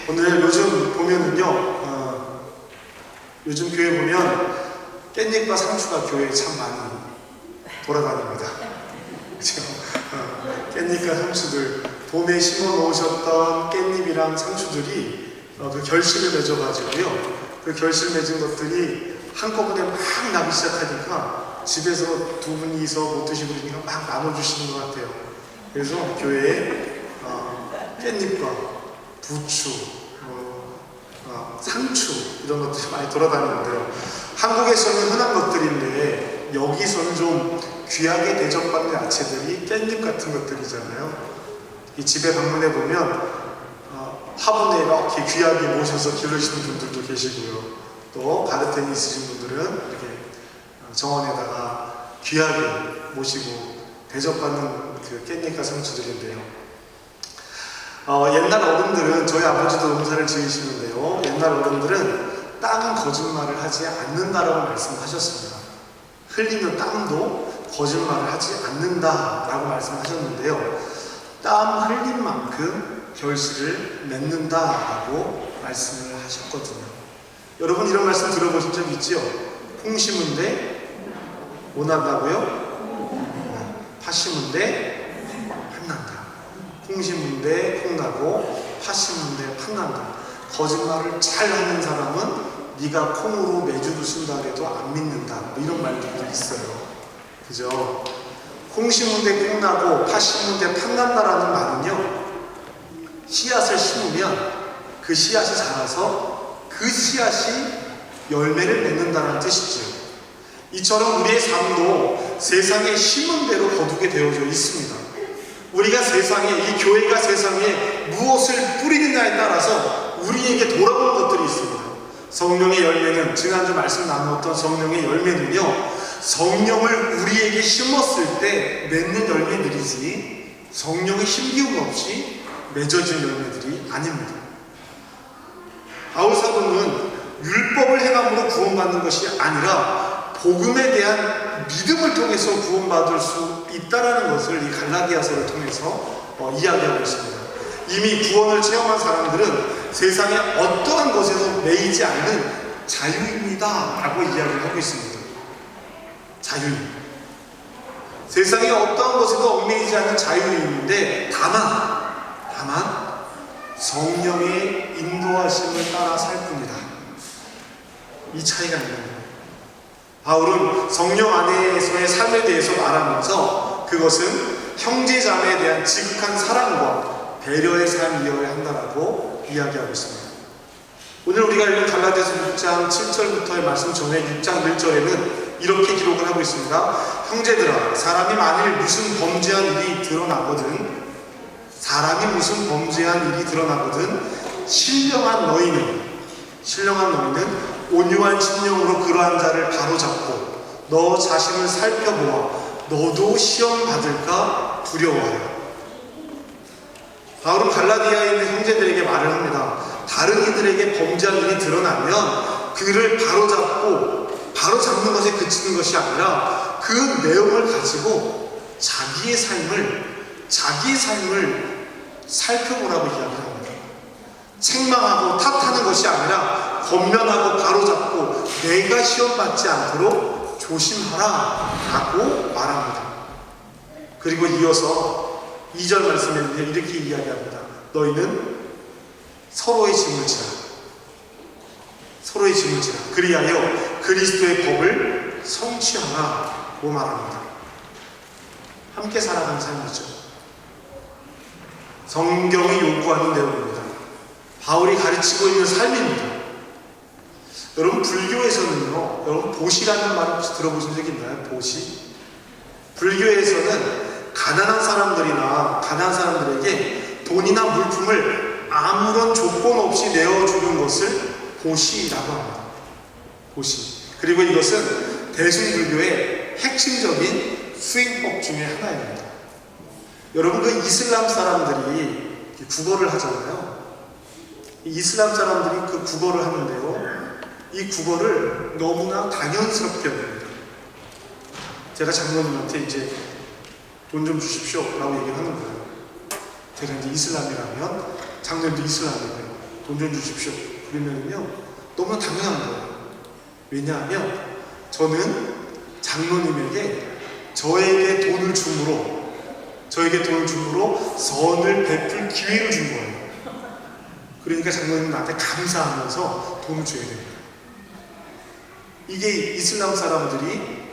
오늘 요즘 보면은요, 요즘 교회 보면 깻잎과 상추가 교회에 참 많이 돌아다닙니다. 그죠? 깻잎과 상추들, 봄에 심어 놓으셨던 깻잎이랑 상추들이 그 결실을 맺어가지고요. 그 결실 맺은 것들이 한꺼번에 막 나기 시작하니까 집에서 두 분이서 못 드시고 그러니까 막 나눠주시는 것 같아요. 그래서 교회에 깻잎과 부추, 상추 이런 것들이 많이 돌아다니는데요. 한국에서는 흔한 것들인데 여기서는 좀 귀하게 대접받는 야채들이 깻잎 같은 것들이잖아요. 이 집에 방문해 보면 화분에 이렇게 귀하게 모셔서 기르시는 분들도 계시고요. 또 가르텐이 있으신 분들은 이렇게 정원에다가 귀하게 모시고 대접받는 그 깻잎과 상추들인데요. 옛날 어른들은, 저희 아버지도 농사를 지으시는데요, 옛날 어른들은 땅은 거짓말을 하지 않는다라고 말씀하셨습니다. 흘리는 땀도 거짓말을 하지 않는다라고 말씀하셨는데요, 땀 흘린 만큼 결실을 맺는다라고 말씀을 하셨거든요. 여러분 이런 말씀 들어보신 적 있죠? 콩 심은데 뭐 난다고요? 팥 심은데 팥 난다. 콩 심은데 콩 나고 팥 심은데 팥 난다. 거짓말을 잘 하는 사람은 네가 콩으로 매주도 쓴다 해도 안 믿는다. 뭐 이런 말들도 있어요. 그죠? 콩 심은데 콩 나고 팥 심은데 팥 난다라는 말은요, 씨앗을 심으면 그 씨앗이 자라서 그 씨앗이 열매를 맺는다는 뜻이죠. 이처럼 우리의 삶도 세상에 심은 대로 거두게 되어져 있습니다. 우리가 세상에, 이 교회가 세상에 무엇을 뿌리느냐에 따라서 우리에게 돌아오는 것들이 있습니다. 성령의 열매는, 지난주 말씀 나누었던 성령의 열매는요, 성령을 우리에게 심었을 때 맺는 열매들이지 성령의 힘기움 없이 맺어진 열매들이 아닙니다. 바울 사도는 율법을 행함으로 구원받는 것이 아니라 복음에 대한 믿음을 통해서 구원받을 수 있다는 것을 이 갈라디아서를 통해서 이야기하고 있습니다. 이미 구원을 체험한 사람들은 세상에 어떠한 것에서 매이지 않는 자유입니다 라고 이야기를 하고 있습니다. 자유. 세상에 어떠한 것에도 얽매이지 않는 자유인데 다만 성령의 인도하심을 따라 살 뿐이다. 이 차이가 있는 거예요. 바울은 성령 안에서의 삶에 대해서 말하면서 그것은 형제자매에 대한 지극한 사랑과 배려의 삶이어야 한다라고 이야기하고 있습니다. 오늘 우리가 읽은 갈라디아서 6장 7절부터의 말씀 전에 6장 1절에는 이렇게 기록을 하고 있습니다. 형제들아, 사람이 만일 무슨 범죄한 일이 드러나거든 신령한 너희는 온유한 심령으로 그러한 자를 바로잡고 너 자신을 살펴보아 너도 시험 받을까 두려워하라. 바울은 갈라디아에 있는 형제들에게 말을 합니다. 다른 이들에게 범죄한 일이 드러나면 그를 바로잡는 것에 그치는 것이 아니라 그 내용을 가지고 자기의 삶을 살펴보라고 이야기를 합니다. 책망하고 탓하는 것이 아니라 권면하고 바로잡고 내가 시험받지 않도록 조심하라 라고 말합니다. 그리고 이어서 2절 말씀에 이렇게 이야기합니다. 너희는 서로의 짐을 지라. 그리하여 그리스도의 법을 성취하라고 말합니다. 함께 살아가는 삶이죠. 성경이 요구하는 내용입니다. 바울이 가르치고 있는 삶입니다. 여러분 불교에서는요, 여러분 보시라는 말 혹시 들어보신 적 있나요? 보시? 불교에서는 가난한 사람들에게 돈이나 물품을 아무런 조건 없이 내어주는 것을 보시라고 합니다. 보시. 그리고 이것은 대승불교의 핵심적인 수행법 중에 하나입니다. 여러분 그 이슬람 사람들이 국어를 하잖아요. 이슬람 사람들이 그 국어를 하는데요, 이 국어를 너무나 당연스럽게 합니다. 제가 장로님한테 이제 돈 좀 주십시오 라고 얘기를 하는 거예요. 제가 이제 이슬람이라면 장로님도 이슬람이고요. 돈 좀 주십시오. 그러면요 너무나 당연한 거예요. 왜냐하면 저는 장로님에게 저에게 돈을 줌으로 선을 베풀 기회를 준 거예요. 그러니까 장로님 나한테 감사하면서 돈을 줘야 됩니다. 이게 이슬람 사람들이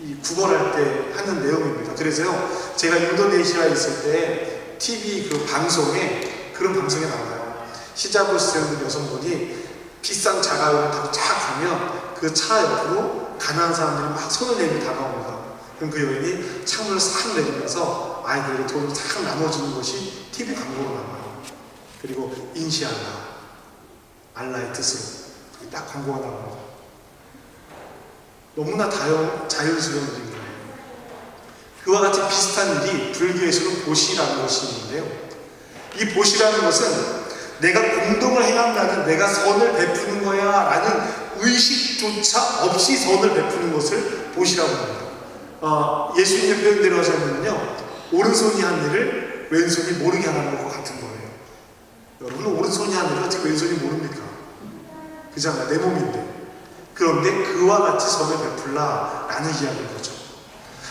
이 구걸할 때 하는 내용입니다. 그래서요, 제가 인도네시아에 있을 때 TV 그 방송에, 그런 방송에 나와요. 히잡을 쓰는 여성분이 비싼 자가용을 타고 쫙 가면 그 차 옆으로 가난한 사람들이 막 손을 내밀고 다가옵니다. 그럼 그 여인이 창문을 싹 내리면서 아이들에게 돈을 싹 나눠주는 것이 TV 광고로 나와요. 그리고 인시알라, 알라의 뜻으로 딱 광고가 나옵니다. 너무나 자연스러운 일인 거예요. 그와 같이 비슷한 일이 불교에서는 보시라는 것이 있는데요. 이 보시라는 것은 내가 공동을 행한다는, 내가 선을 베푸는 거야 라는 의식조차 없이 선을 베푸는 것을 보시라고 합니다. 예수님의 표현대로 하자면요, 오른손이 한 일을 왼손이 모르게 하는 것과 같은 거예요. 여러분, 오른손이 한 일을 어떻게 왼손이 모릅니까? 그잖아요. 내 몸인데. 그런데 그와 같이 선을 베풀라 라는 이야기인 거죠.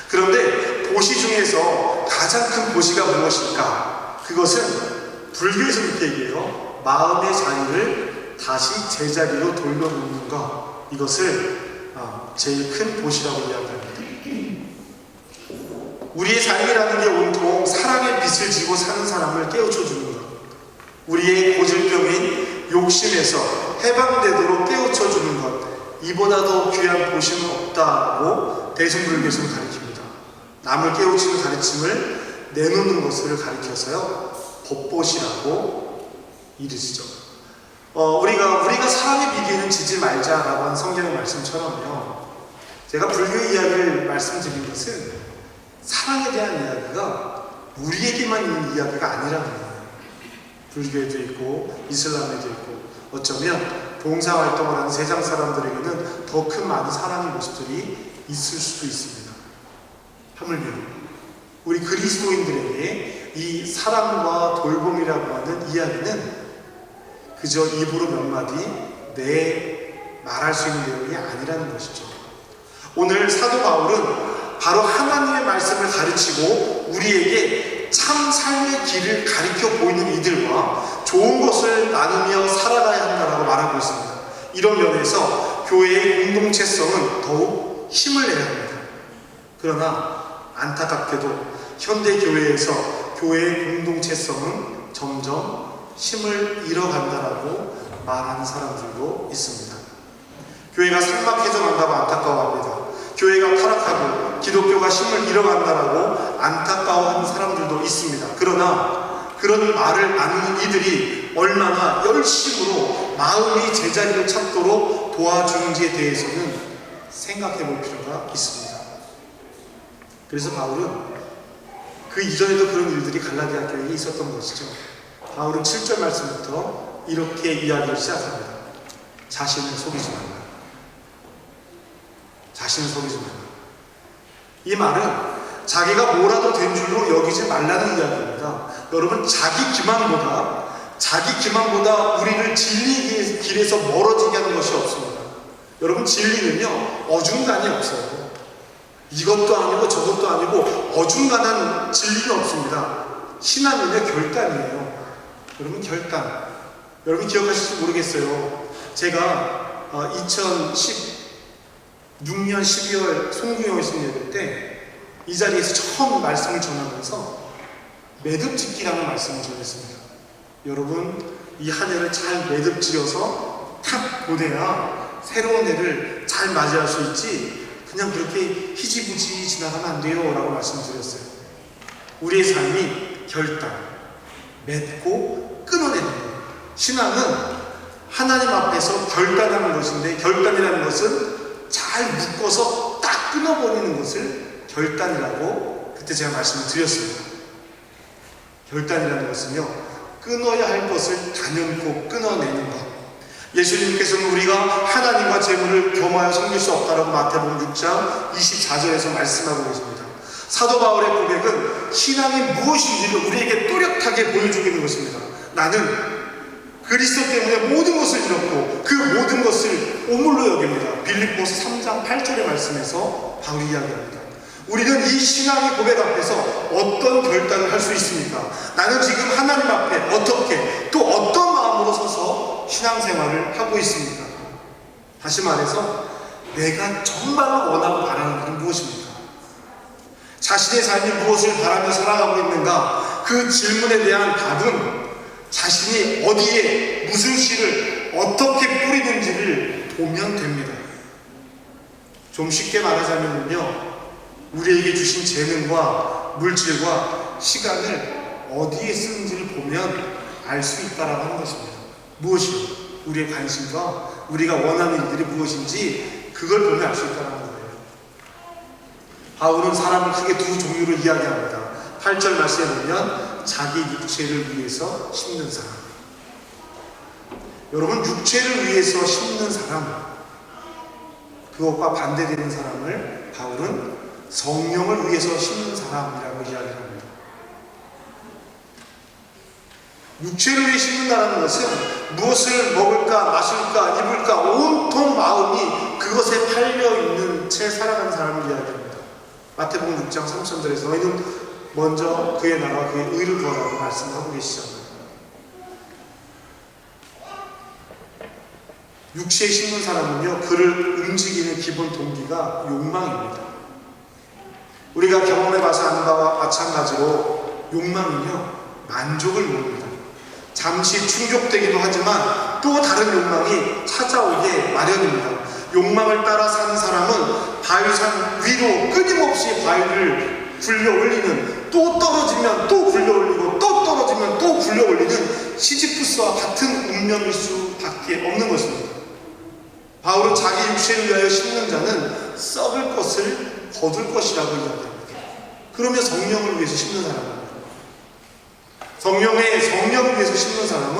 그런데 보시 중에서 가장 큰 보시가 무엇일까? 그것은 불교에서 이렇게 얘기해요. 마음의 자유를 다시 제자리로 돌려놓는 것. 이것을 제일 큰 보시라고 이야기합니다. 우리의 삶이라는 게 온통 사랑의 빛을 지고 사는 사람을 깨우쳐주는 것. 우리의 고질병인 욕심에서 해방되도록 깨우쳐주는 것. 이보다 더 귀한 보시는 없다고 대승불교에서는 가르칩니다. 남을 깨우치는 가르침을 내놓는 것을 가리켜서요, 법보시라고 이르시죠. 우리가 사람의 비기는 지지 말자라고 한 성경의 말씀처럼요, 제가 불교의 이야기를 말씀드린 것은 사랑에 대한 이야기가 우리에게만 있는 이야기가 아니라는 거예요. 불교에도 있고 이슬람에도 있고, 어쩌면 봉사활동을 하는 세상 사람들에게는 더 큰 많은 사랑의 모습들이 있을 수도 있습니다. 하물며 우리 그리스도인들에게 이 사랑과 돌봄이라고 하는 이야기는 그저 입으로 몇 마디 말할 수 있는 내용이 아니라는 것이죠. 오늘 사도 바울은 바로 하나님의 말씀을 가르치고 우리에게 참 삶의 길을 가리켜 보이는 이들과 좋은 것을 나누며 살아가야 한다고 말하고 있습니다. 이런 면에서 교회의 공동체성은 더욱 힘을 내야 합니다. 그러나 안타깝게도 현대교회에서 교회의 공동체성은 점점 힘을 잃어간다라고 말하는 사람들도 있습니다. 교회가 삭막해져 간다고 안타까워합니다. 교회가 타락하고 기독교가 힘을 잃어간다라고 안타까워하는 사람들도 있습니다. 그러나 그런 말을 나누는 이들이 얼마나 열심으로 마음이 제자리를 찾도록 도와주는지에 대해서는 생각해 볼 필요가 있습니다. 그래서 바울은 그 이전에도 그런 일들이 갈라디아 교회에 있었던 것이죠. 바울은 7절 말씀부터 이렇게 이야기를 시작합니다. 자신을 속이지 말라. 자신을 속이지 말라. 이 말은 자기가 뭐라도 된 줄로 여기지 말라는 이야기입니다. 여러분, 자기 기만보다 우리를 진리 길에서 멀어지게 하는 것이 없습니다. 여러분, 진리는요, 어중간이 없어요. 이것도 아니고 저것도 아니고 어중간한 진리는 없습니다. 신앙은요, 결단이에요. 여러분, 결단. 여러분 기억하실지 모르겠어요. 제가 2016년 12월 송구영 예배 때 이 자리에서 처음 말씀을 전하면서 매듭짓기라는 말씀을 전했습니다. 여러분, 이 한 해를 잘 매듭지어서 탁 보내야 새로운 해를 잘 맞이할 수 있지, 그냥 그렇게 희지부지 지나가면 안 돼요 라고 말씀드렸어요. 우리의 삶이 결단, 맺고 끊어내는 거예요. 신앙은 하나님 앞에서 결단하는 것인데, 결단이라는 것은 잘 묶어서 딱 끊어버리는 것을 결단이라고 그때 제가 말씀을 드렸습니다. 결단이라는 것은요, 끊어야 할 것을 단연코 끊어내는 것. 예수님께서는 우리가 하나님과 재물을 겸하여 섬길 수 없다라고 마태복음 6장 24절에서 말씀하고 계십니다. 사도 바울의 고백은 신앙이 무엇인지를 우리에게 또렷하게 보여주고 있는 것입니다. 나는 그리스도 때문에 모든 것을 잃었고 그 모든 것을 오물로 여깁니다. 빌립보서 3장 8절의 말씀에서 바울이 이야기합니다. 우리는 이 신앙의 고백 앞에서 어떤 결단을 할 수 있습니까? 나는 지금 하나님 앞에 어떻게 또 어떤 마음으로 서서 신앙생활을 하고 있습니까? 다시 말해서 내가 정말로 원하고 바라는 것은 무엇입니까? 자신의 삶이 무엇을 바라며 살아가고 있는가? 그 질문에 대한 답은 자신이 어디에 무슨 씨를 어떻게 뿌리는지를 보면 됩니다. 좀 쉽게 말하자면요, 우리에게 주신 재능과 물질과 시간을 어디에 쓰는지를 보면 알 수 있다라고 하는 것입니다. 무엇이요? 우리의 관심과 우리가 원하는 일들이 무엇인지 그걸 보면 알 수 있다는 거예요. 바울은 사람을 크게 두 종류로 이야기합니다. 8절 말씀에 보면 자기 육체를 위해서 심는 사람. 여러분, 육체를 위해서 심는 사람, 그것과 반대되는 사람을 바울은 성령을 위해서 심는 사람이라고 이야기합니다. 육체를 위해 심는다는 것은 무엇을 먹을까, 마실까, 입을까 온통 마음이 그것에 팔려있는 채 살아가는 사람을 이야기합니다. 마태복음 6장 33절에서 너희는 먼저 그의 나라와 그의 의를 구하라고 말씀하고 계시잖아요. 육체에 심는 사람은요, 그를 움직이는 기본 동기가 욕망입니다. 우리가 경험해봐서 아는 바와 마찬가지로 욕망은요, 만족을 모릅니다. 잠시 충족되기도 하지만 또 다른 욕망이 찾아오게 마련입니다. 욕망을 따라 사는 사람은 바위산 위로 끊임없이 바위를 굴려 올리는, 또 떨어지면 또 굴려 올리고 또 떨어지면 또 굴려 올리는 시지프스와 같은 운명일 수밖에 없는 것입니다. 바울은 자기 육체를 위하여 심는 자는 썩을 것을 거둘 것이라고 이야기합니다. 그러면 성령을 위해서 심는 사람입니다. 성령을 위해서 심는 사람은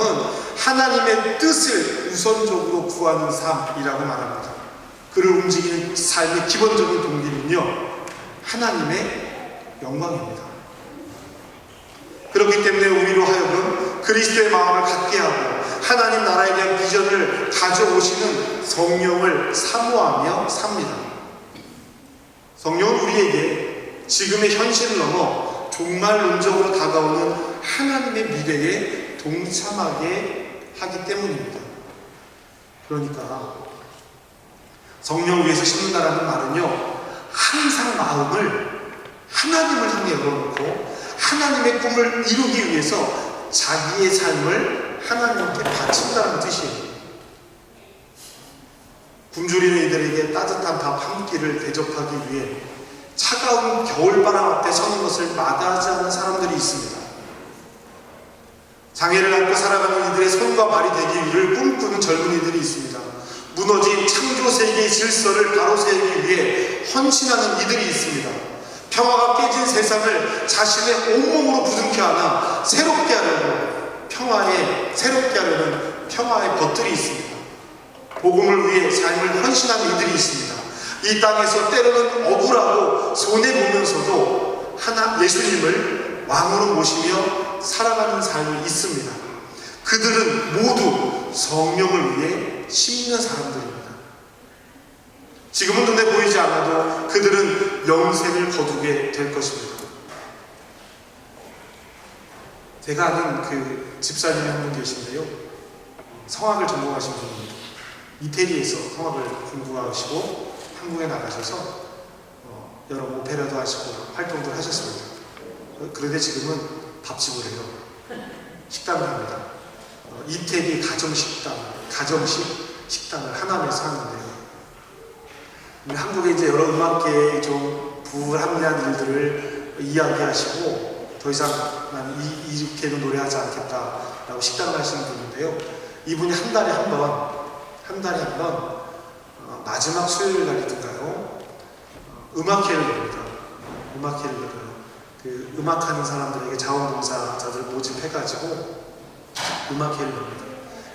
하나님의 뜻을 우선적으로 구하는 삶이라고 말합니다. 그를 움직이는 삶의 기본적인 동기는요, 하나님의 영광입니다. 그렇기 때문에 우리로 하여금 그리스도의 마음을 갖게 하고 하나님 나라에 대한 비전을 가져오시는 성령을 사모하며 삽니다. 성령은 우리에게 지금의 현실을 넘어 종말론적으로 다가오는 하나님의 미래에 동참하게 하기 때문입니다. 그러니까 성령을 위해서 심는다라는 말은요, 항상 마음을 하나님을 향해 열어놓고 하나님의 꿈을 이루기 위해서 자기의 삶을 하나님께 바친다는 뜻이에요. 굶주리는 이들에게 따뜻한 밥 한 끼를 대접하기 위해 차가운 겨울바람 앞에 서는 것을 마다하지 않는 사람들이 있습니다. 장애를 안고 살아가는 이들의 손과 발이 되기를 꿈꾸는 젊은이들이 있습니다. 무너진 창조세계의 질서를 가로세우기 위해 헌신하는 이들이 있습니다. 평화가 깨진 세상을 자신의 온몸으로 부둥켜 안아 새롭게 하려는 평화의 벗들이 있습니다. 복음을 위해 삶을 헌신하는 이들이 있습니다. 이 땅에서 때로는 억울하고 손해보면서도 예수님을 왕으로 모시며 살아가는 삶이 있습니다. 그들은 모두 성령을 위해 심는 사람들입니다. 지금은 눈에 보이지 않아도 그들은 영생을 거두게 될 것입니다. 제가 아는 그 집사님이 한 분 계신데요, 성악을 전공하신 분입니다. 이태리에서 성악을 공부하시고 한국에 나가셔서 여러 오페라도 하시고 활동도 하셨습니다. 그런데 지금은 밥집을 해요. 식당을 합니다. 이태리 가정식 식당을 하남에서 하는데요. 한국의 이제 여러 음악계의 좀 불합리한 일들을 이야기하시고 더 이상 나는 이렇게는 노래하지 않겠다라고 식당을 하시는 분인데요. 이분이 한 달에 한 번 마지막 수요일 날이든가요, 음악회를 엽니다. 음악회를 열어요. 그 음악하는 사람들에게 자원봉사자들 모집해가지고 음악회를 엽니다.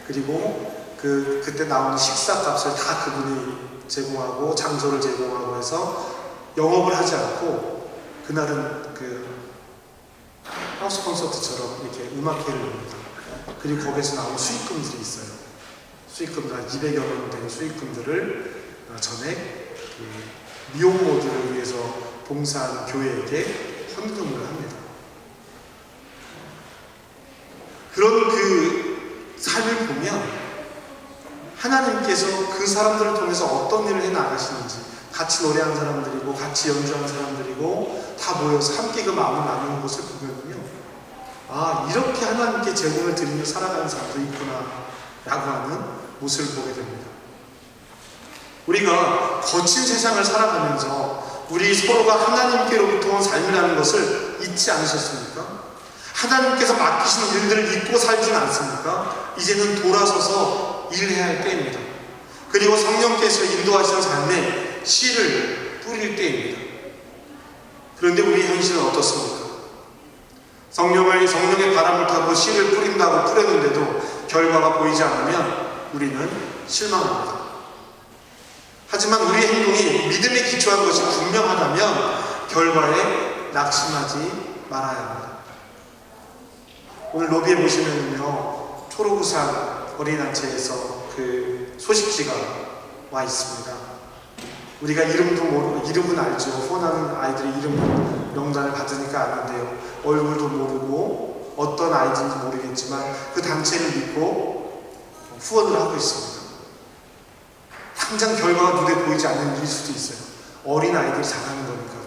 그리고 그때 나오는 식사값을 다 그분이 제공하고 장소를 제공하고 해서 영업을 하지 않고 그날은 그 하우스 콘서트처럼 이렇게 음악회를 엽니다. 그리고 거기에서 나온 수익금들이 있어요. 수익금들 한 200여 원 되는 수익금들을 전액 그 미혼모들을 위해서 봉사하는 교회에게 헌금을 합니다. 그런 그 삶을 보면 하나님께서 그 사람들을 통해서 어떤 일을 해나가시는지, 같이 노래하는 사람들이고 같이 연주하는 사람들이고 다 모여서 함께 그 마음을 나누는 것을 보면요, 아, 이렇게 하나님께 제공을 드리며 살아가는 사람도 있구나 라고 하는 모습을 보게 됩니다. 우리가 거친 세상을 살아가면서 우리 서로가 하나님께로부터 온 삶이라는 것을 잊지 않으셨습니까? 하나님께서 맡기시는 일들을 잊고 살지는 않습니까? 이제는 돌아서서 일해야 할 때입니다. 그리고 성령께서 인도하시는 삶에 씨를 뿌릴 때입니다. 그런데 우리의 현실은 어떻습니까? 성령의 바람을 타고 씨를 뿌린다고 뿌렸는데도 결과가 보이지 않으면 우리는 실망합니다. 하지만 우리의 행동이 믿음에 기초한 것이 분명하다면 결과에 낙심하지 말아야 합니다. 오늘 로비에 보시면요, 초록우산 어린이단체에서 그 소식지가 와 있습니다. 우리가 이름도 모르고, 이름은 알죠. 후원하는 아이들의 이름 명단을 받으니까 아는데요, 얼굴도 모르고 어떤 아이인지 모르겠지만 그 단체를 믿고 후원을 하고 있습니다. 당장 결과가 눈에 보이지 않는 일일 수도 있어요. 어린 아이들이 자라는 거니까요.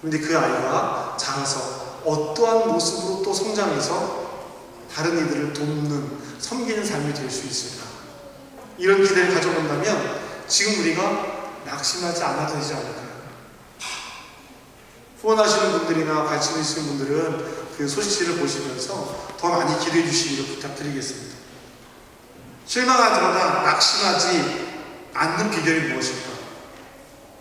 그런데 그 아이가 자라서 어떠한 모습으로 또 성장해서 다른 이들을 돕는, 섬기는 삶이 될 수 있을까? 이런 기대를 가져본다면 지금 우리가 낙심하지 않아도 되지 않을까요? 후원하시는 분들이나 관심 있으신 분들은 그 소식지를 보시면서 더 많이 기도해 주시기를 부탁드리겠습니다. 실망하거나 낙심하지 않는 비결이 무엇일까?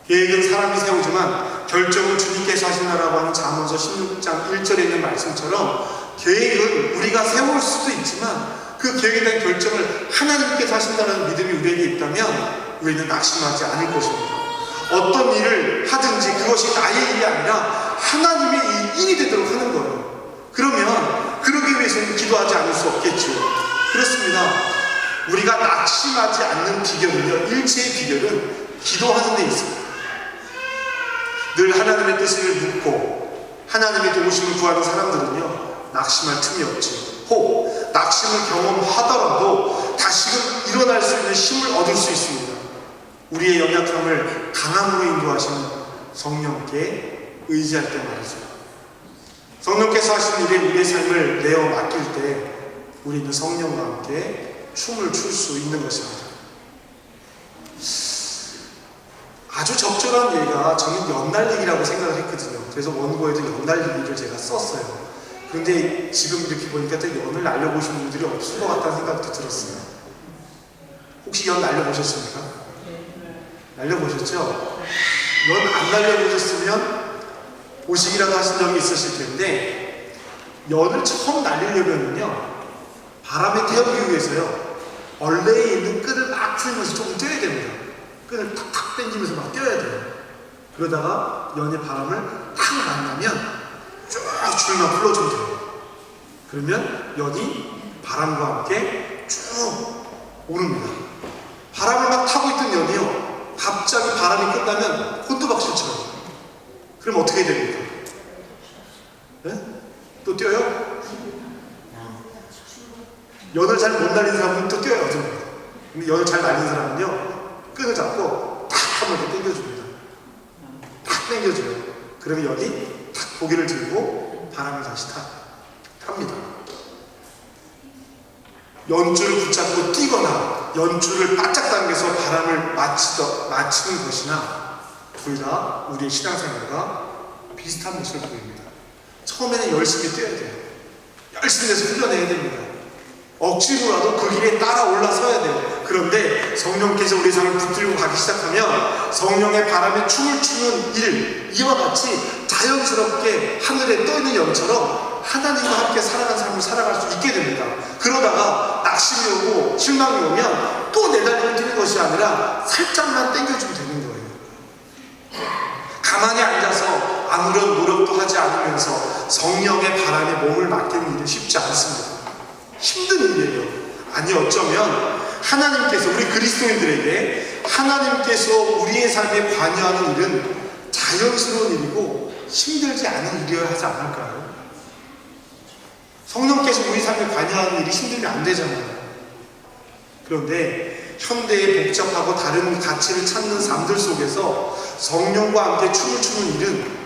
계획은 사람이 세우지만 결정은 주님께서 하시나라고 하는 잠언서 16장 1절에 있는 말씀처럼 계획은 우리가 세울 수도 있지만 그 계획에 대한 결정을 하나님께서 하신다는 믿음이 우리에게 있다면 우리는 낙심하지 않을 것입니다. 어떤 일을 하든지 그것이 나의 일이 아니라 하나님의 이 일이 되도록 하는 거예요. 그러면 그러기 위해서는 기도하지 않을 수 없겠죠. 그렇습니다. 우리가 낙심하지 않는 비결은요, 일체의 비결은 기도하는 데 있습니다. 늘 하나님의 뜻을 묻고 하나님의 도우심을 구하는 사람들은요, 낙심할 틈이 없죠. 혹 낙심을 경험하더라도 다시금 일어날 수 있는 힘을 얻을 수 있습니다. 우리의 연약함을 강함으로 인도하시는 성령께 의지할 때 말이죠. 성령께서 하시는 일에 우리의 삶을 내어 맡길 때 우리는 성령과 함께 춤을 출 수 있는 것입니다. 아주 적절한 예가 저는 연날리기라고 생각을 했거든요. 그래서 원고에도 연날리기를 제가 썼어요. 그런데 지금 이렇게 보니까 또 연을 날려보신 분들이 없을 것 같다는 생각도 들었어요. 혹시 연 날려보셨습니까? 날려보셨죠? 연 안 날려보셨으면 보시기라도 하신 적이 있으실 텐데, 연을 처음 날리려면요, 바람에 태우기 위해서요, 얼레에 있는 끈을 막 풀면서 조금 떼야 됩니다. 끈을 탁탁 당기면서 막 떼야 돼요. 그러다가 연의 바람을 탁 만나면 쭉 줄만 풀어주면 돼요. 그러면 연이 바람과 함께 쭉 오릅니다. 바람을 막 타고 있던 연이요, 갑자기 바람이 끝나면 곤두박질처럼. 그럼 어떻게 됩니까? 네? 또 뛰어요? 연을 잘 못 날린 사람은 또 뛰어요. 근데 연을 잘 날린 사람은요, 끈을 잡고 탁 한번 이렇게 당겨줍니다. 탁 당겨줘요. 그러면 연이 탁 고개를 들고 바람을 다시 탑니다. 연줄을 붙잡고 뛰거나 연줄을 바짝 당겨서 바람을 맞추는 것이나 둘 다 우리의 신앙생활과 비슷한 모습을 보입니다. 처음에는 열심히 뛰어야 돼요. 열심히 해서 훈련해야 됩니다. 억지로라도 그 길에 따라 올라서야 돼요. 그런데 성령께서 우리 삶을 붙들고 가기 시작하면 성령의 바람에 춤을 추는 일, 이와 같이 자연스럽게 하늘에 떠있는 연처럼 하나님과 함께 살아가는 삶을 살아갈 수 있게 됩니다. 그러다가 낙심이 오고 실망이 오면 또 내달리고 뛰는 것이 아니라 살짝만 당겨주면 되는 거예요. 가만히 앉아서 아무런 노력도 하지 않으면서 성령의 바람에 몸을 맡기는 일은 쉽지 않습니다. 힘든 일이에요. 아니 어쩌면 하나님께서 우리 그리스도인들에게 하나님께서 우리의 삶에 관여하는 일은 자연스러운 일이고 힘들지 않은 일이어야 하지 않을까요? 성령께서 우리 삶에 관여하는 일이 힘들면 안 되잖아요. 그런데 현대의 복잡하고 다른 가치를 찾는 삶들 속에서 성령과 함께 춤을 추는 일은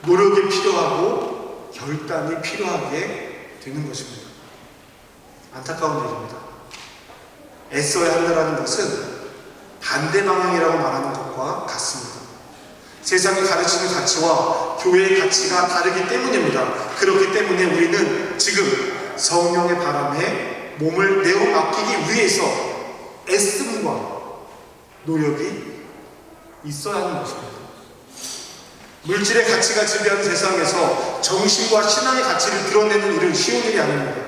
노력이 필요하고 결단이 필요하게 되는 것입니다. 안타까운 일입니다. 애써야 한다는 것은 반대 방향이라고 말하는 것과 같습니다. 세상이 가르치는 가치와 교회의 가치가 다르기 때문입니다. 그렇기 때문에 우리는 지금 성령의 바람에 몸을 내어 맡기기 위해서 애씀과 노력이 있어야 하는 것입니다. 물질의 가치가 지배하는 세상에서 정신과 신앙의 가치를 드러내는 일은 쉬운 일이 아닙니다.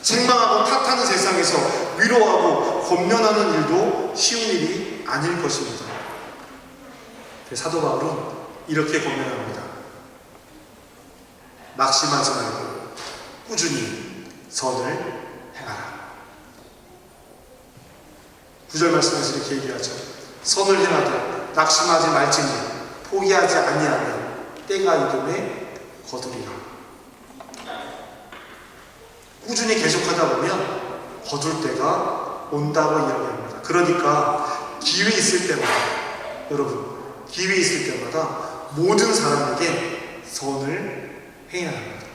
책망하고 탓하는 세상에서 위로하고 권면하는 일도 쉬운 일이 아닐 것입니다. 사도 바울은 이렇게 권면합니다. 낙심하지 말고 꾸준히 선을 행하라. 9절 말씀에서 이렇게 얘기하죠. 선을 행하되 낙심하지 말지니 포기하지 아니하면 때가 이름에 거두리라. 꾸준히 계속하다 보면 거둘 때가 온다고 이야기합니다. 그러니까 기회 있을 때마다, 여러분 기회 있을 때마다 모든 사람에게 선을 행해야 합니다.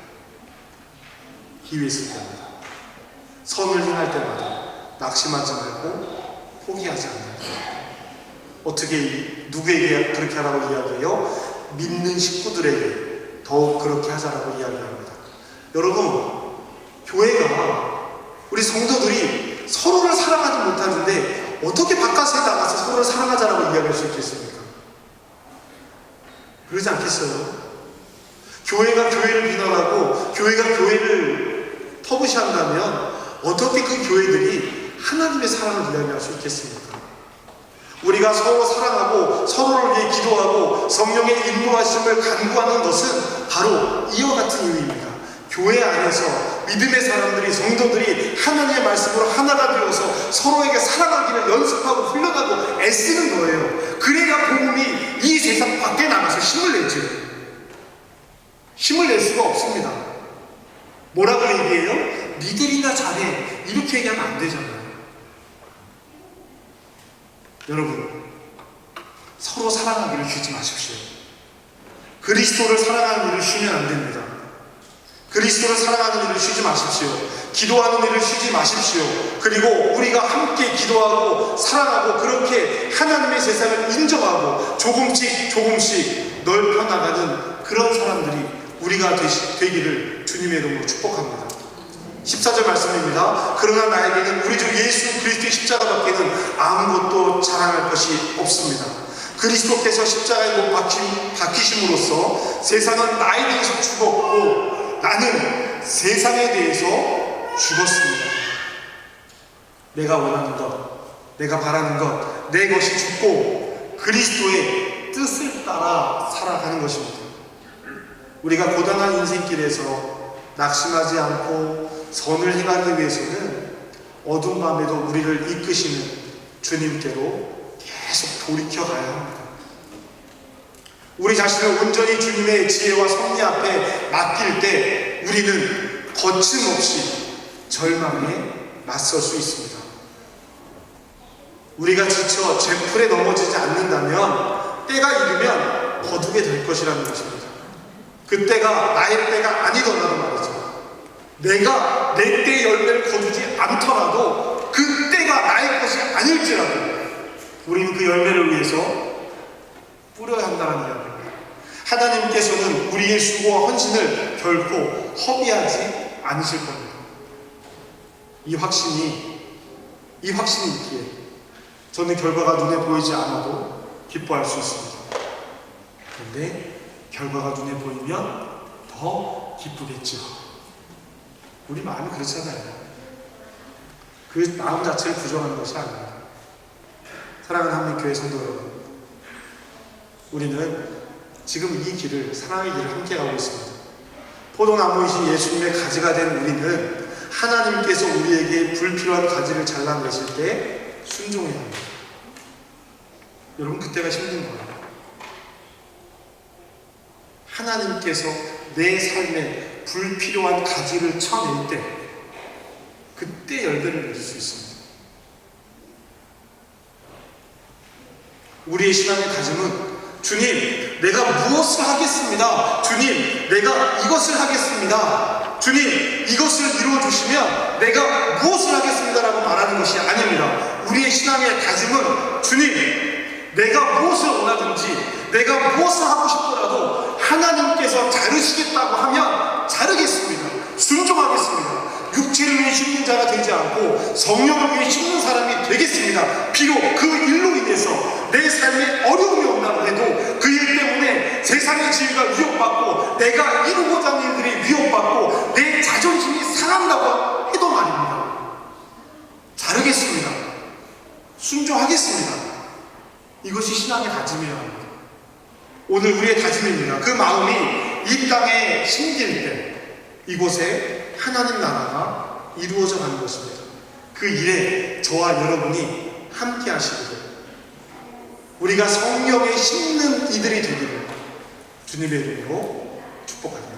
기회 있을 때마다 선을 행할 때마다 낙심하지 말고 포기하지 않는다. 어떻게 누구에게 그렇게 하라고 이야기해요? 믿는 식구들에게 더욱 그렇게 하자라고 이야기합니다. 여러분, 교회가 우리 성도들이 서로를 사랑하지 못하는데 어떻게 바깥에 나가서 서로를 사랑하자라고 이야기할 수 있겠습니까? 그러지 않겠어요? 교회가 교회를 비난하고 교회가 교회를 터부시한다면 어떻게 그 교회들이 하나님의 사랑을 이야기할 수 있겠습니까? 우리가 서로 사랑하고 서로를 위해 기도하고 성령의 인도하심을 간구하는 것은 바로 이와 같은 의미입니다. 교회 안에서 믿음의 사람들이, 성도들이 하나님의 말씀으로 하나가 되어서 서로에게 사랑하기를 연습하고 훈련하고 애쓰는 거예요. 그래야 복음이 이 세상 밖에 나가서 힘을 내죠. 힘을 낼 수가 없습니다. 뭐라고 얘기해요? 니들이나 잘해. 이렇게 얘기하면 안 되잖아요. 여러분, 서로 사랑하기를 쉬지 마십시오. 그리스도를 사랑하는 일을 쉬면 안 됩니다. 그리스도를 사랑하는 일을 쉬지 마십시오. 기도하는 일을 쉬지 마십시오. 그리고 우리가 함께 기도하고 사랑하고 그렇게 하나님의 세상을 인정하고 조금씩 넓혀나가는 그런 사람들이 우리가 되기를 주님의 이름으로 축복합니다. 14절 말씀입니다. 그러나 나에게는 우리 주 예수 그리스도의 십자가밖에는 아무것도 자랑할 것이 없습니다. 그리스도께서 십자가에 못 박히심으로써 세상은 나에 대해서 죽었고 나는 세상에 대해서 죽었습니다. 내가 원하는 것, 내가 바라는 것, 내 것이 죽고 그리스도의 뜻을 따라 살아가는 것입니다. 우리가 고단한 인생길에서 낙심하지 않고 선을 행하기 위해서는 어두운 밤에도 우리를 이끄시는 주님께로 계속 돌이켜 가야 합니다. 우리 자신을 온전히 주님의 지혜와 섭리 앞에 맡길 때 우리는 거침없이 절망에 맞설 수 있습니다. 우리가 지쳐 제풀에 넘어지지 않는다면 때가 이르면 거두게 될 것이라는 것입니다. 그때가 나의 때가 아니더라도 말이죠. 내가 내 때의 열매를 거두지 않더라도 그 때가 나의 것이 아닐지라도 우리는 그 열매를 위해서 뿌려야 한다는 이야기입니다. 하나님께서는 우리의 수고와 헌신을 결코 허비하지 않으실 겁니다. 이 확신이 있기에 저는 결과가 눈에 보이지 않아도 기뻐할 수 있습니다. 그런데 결과가 눈에 보이면 더 기쁘겠죠. 우리 마음이 그렇잖아요. 그 마음 자체를 부정하는 것이 아닙니다. 사랑하는 한민교회 성도 여러분, 우리는 지금 이 길을, 사랑의 길을 함께 가고 있습니다. 포도나무이신 예수님의 가지가 된 우리는 하나님께서 우리에게 불필요한 가지를 잘라내실 때 순종해야 합니다. 여러분, 그때가 힘든 거예요. 하나님께서 내 삶에 불필요한 가지를 쳐낼 때 그때 열매를 맺을 수 있습니다. 우리의 신앙의 다짐은 주님, 내가 무엇을 하겠습니다. 주님, 내가 이것을 하겠습니다. 주님, 이것을 이루어주시면 내가 무엇을 하겠습니다 라고 말하는 것이 아닙니다. 우리의 신앙의 다짐은 주님, 내가 무엇을 원하든지 내가 무엇을 하고 싶더라도 하나님께서 자르시겠다고 하면 자르겠습니다. 순종하겠습니다. 육체를 위해 심는 자가 되지 않고 성령을 위해 심는 사람이 되겠습니다. 비록 그 일로 인해서 내 삶에 어려움이 온다고 해도 그 일 때문에 세상의 지위가 위협받고 내가 이루고자 하는 일들이 위협받고 내 자존심이 상한다고 해도 말입니다. 자르겠습니다. 순종하겠습니다. 이것이 신앙의 다짐이라 합니다. 오늘 우리의 다짐입니다. 그 마음이 이 땅에 심길 때 이곳에 하나님 나라가 이루어져 가는 것입니다. 그 일에 저와 여러분이 함께 하시기를, 우리가 성령에 심는 이들이 되기를 주님의 이름으로 축복합니다.